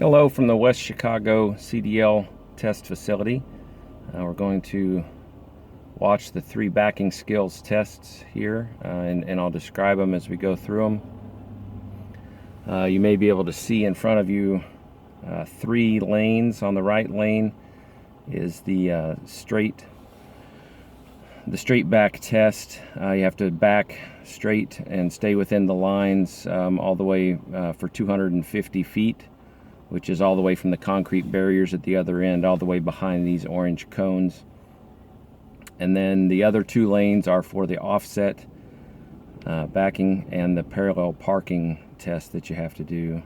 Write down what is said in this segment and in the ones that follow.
Hello from the West Chicago CDL test facility. We're going to watch the 3 backing skills tests here, and I'll describe them as we go through them. You may be able to see in front of you 3 lanes. On the right lane is the straight back test. You have to back straight and stay within the lines all the way for 250 feet. Which is all the way from the concrete barriers at the other end, all the way behind these orange cones. And then the other 2 lanes are for the offset backing and the parallel parking test that you have to do.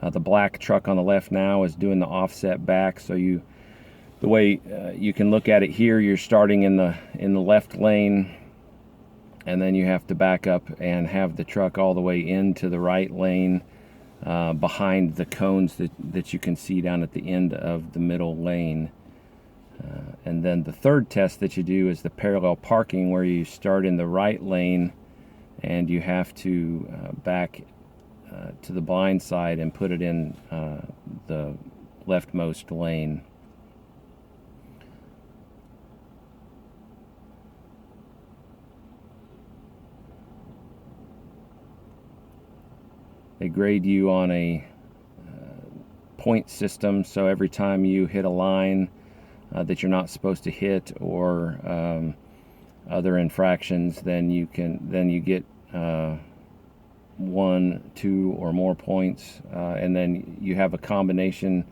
The black truck on the left now is doing the offset back. So the way you can look at it here, you're starting in the left lane, and then you have to back up and have the truck all the way into the right lane. Behind the cones that you can see down at the end of the middle lane. And then the third test that you do is the parallel parking, where you start in the right lane and you have to back to the blind side and put it in the leftmost lane. They grade you on a point system, so every time you hit a line that you're not supposed to hit, or other infractions, then you get 1, 2, or more points, and then you have a combination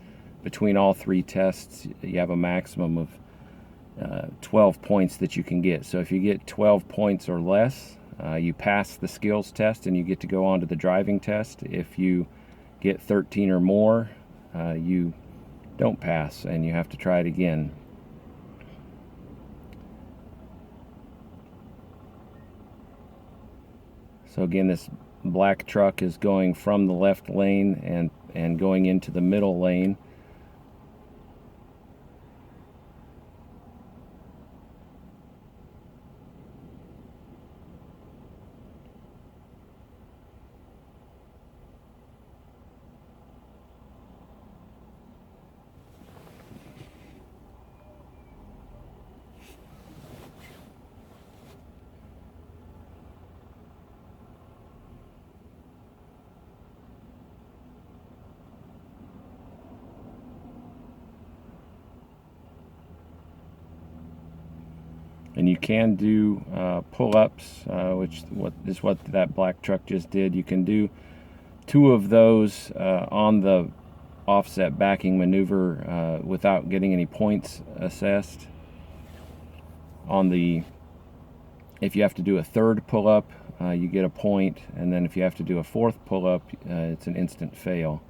between all 3 tests. You have a maximum of 12 points that you can get. So if you get 12 points or less, you pass the skills test and you get to go on to the driving test. If you get 13 or more, you don't pass and you have to try it again. So again, this black truck is going from the left lane and going into the middle lane. And you can do pull-ups, which is what that black truck just did. You can do 2 of those on the offset backing maneuver without getting any points assessed. If you have to do a 3rd pull-up, you get a point, and then if you have to do a 4th pull-up, it's an instant fail.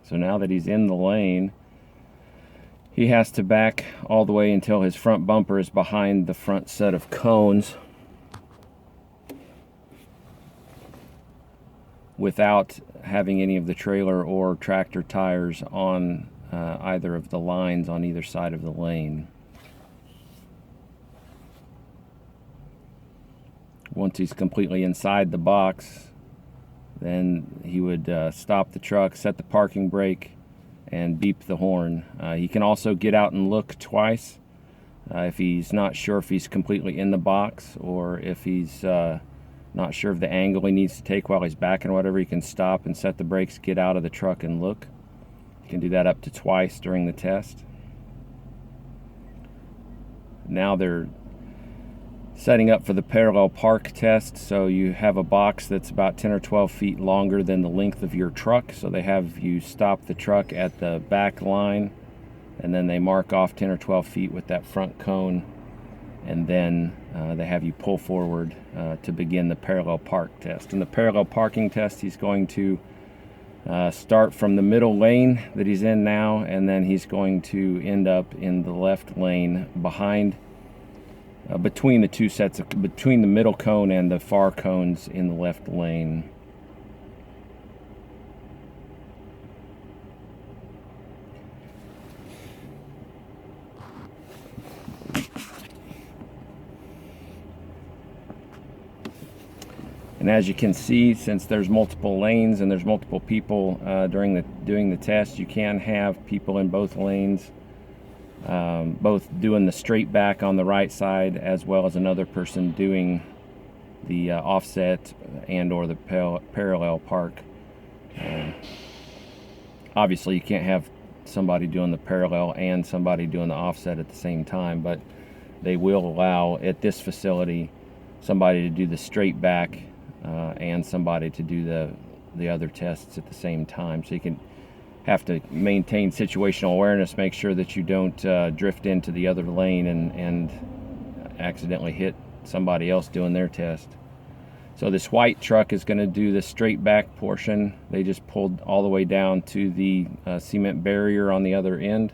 So now that he's in the lane, he has to back all the way until his front bumper is behind the front set of cones without having any of the trailer or tractor tires on either of the lines on either side of the lane. Once he's completely inside the box, then he would stop the truck, set the parking brake, and beep the horn. He can also get out and look twice if he's not sure if he's completely in the box, or if he's not sure of the angle he needs to take while he's backing or whatever. He can stop and set the brakes, get out of the truck, and look. You can do that up to twice during the test. Now they're setting up for the parallel park test. So you have a box that's about 10 or 12 feet longer than the length of your truck. So they have you stop the truck at the back line, and then they mark off 10 or 12 feet with that front cone, and then they have you pull forward to begin the parallel park test. In the parallel parking test, he's going to start from the middle lane that he's in now, and then he's going to end up in the left lane behind, between the two sets of, between the middle cone and the far cones in the left lane. And as you can see, since there's multiple lanes and there's multiple people doing the test, you can have people in both lanes, both doing the straight back on the right side, as well as another person doing the offset and or the parallel park. Obviously, you can't have somebody doing the parallel and somebody doing the offset at the same time, but they will allow at this facility somebody to do the straight back and somebody to do the other tests at the same time. So you can have to maintain situational awareness, make sure that you don't drift into the other lane and accidentally hit somebody else doing their test. So this white truck is going to do the straight back portion. They just pulled all the way down to the cement barrier on the other end,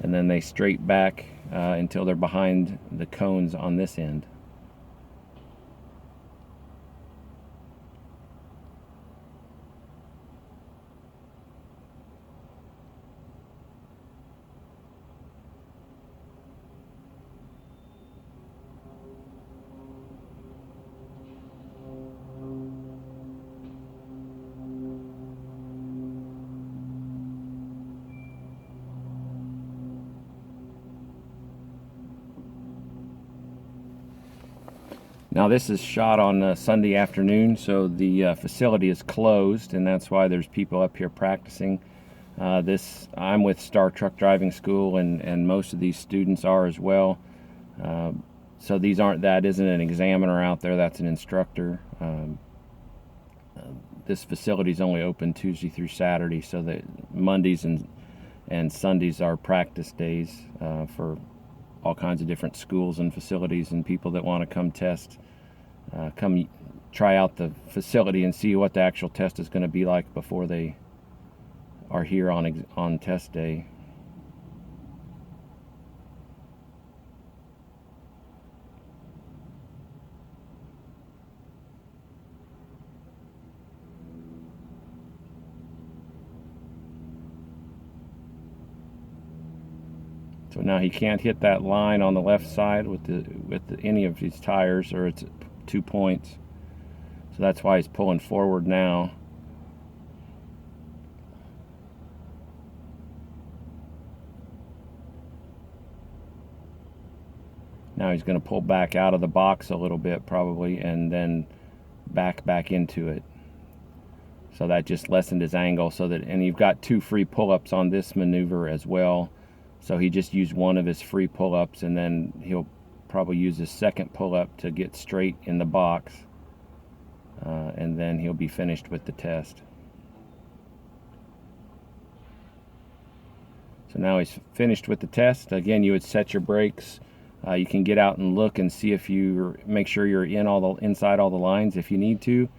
and then they straight back until they're behind the cones on this end. Now this is shot on Sunday afternoon, so the facility is closed, and that's why there's people up here practicing. I'm with Star Truck Driving School, and most of these students are as well. So that isn't an examiner out there, that's an instructor. This facility is only open Tuesday through Saturday, so that Mondays and Sundays are practice days for all kinds of different schools and facilities and people that want to come test, come try out the facility and see what the actual test is going to be like before they are here on test day. So now he can't hit that line on the left side with any of these tires, or it's 2 points. So that's why he's pulling forward now. Now he's going to pull back out of the box a little bit probably, and then back into it. So that just lessened his angle, and you've got 2 free pull-ups on this maneuver as well. So he just used one of his free pull-ups, and then he'll probably use his second pull-up to get straight in the box, and then he'll be finished with the test. So now he's finished with the test. Again, you would set your brakes. You can get out and look and see if make sure you're inside all the lines if you need to,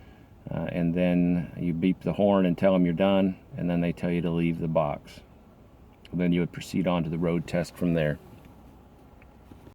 and then you beep the horn and tell them you're done, and then they tell you to leave the box. Then you would proceed on to the road test from there.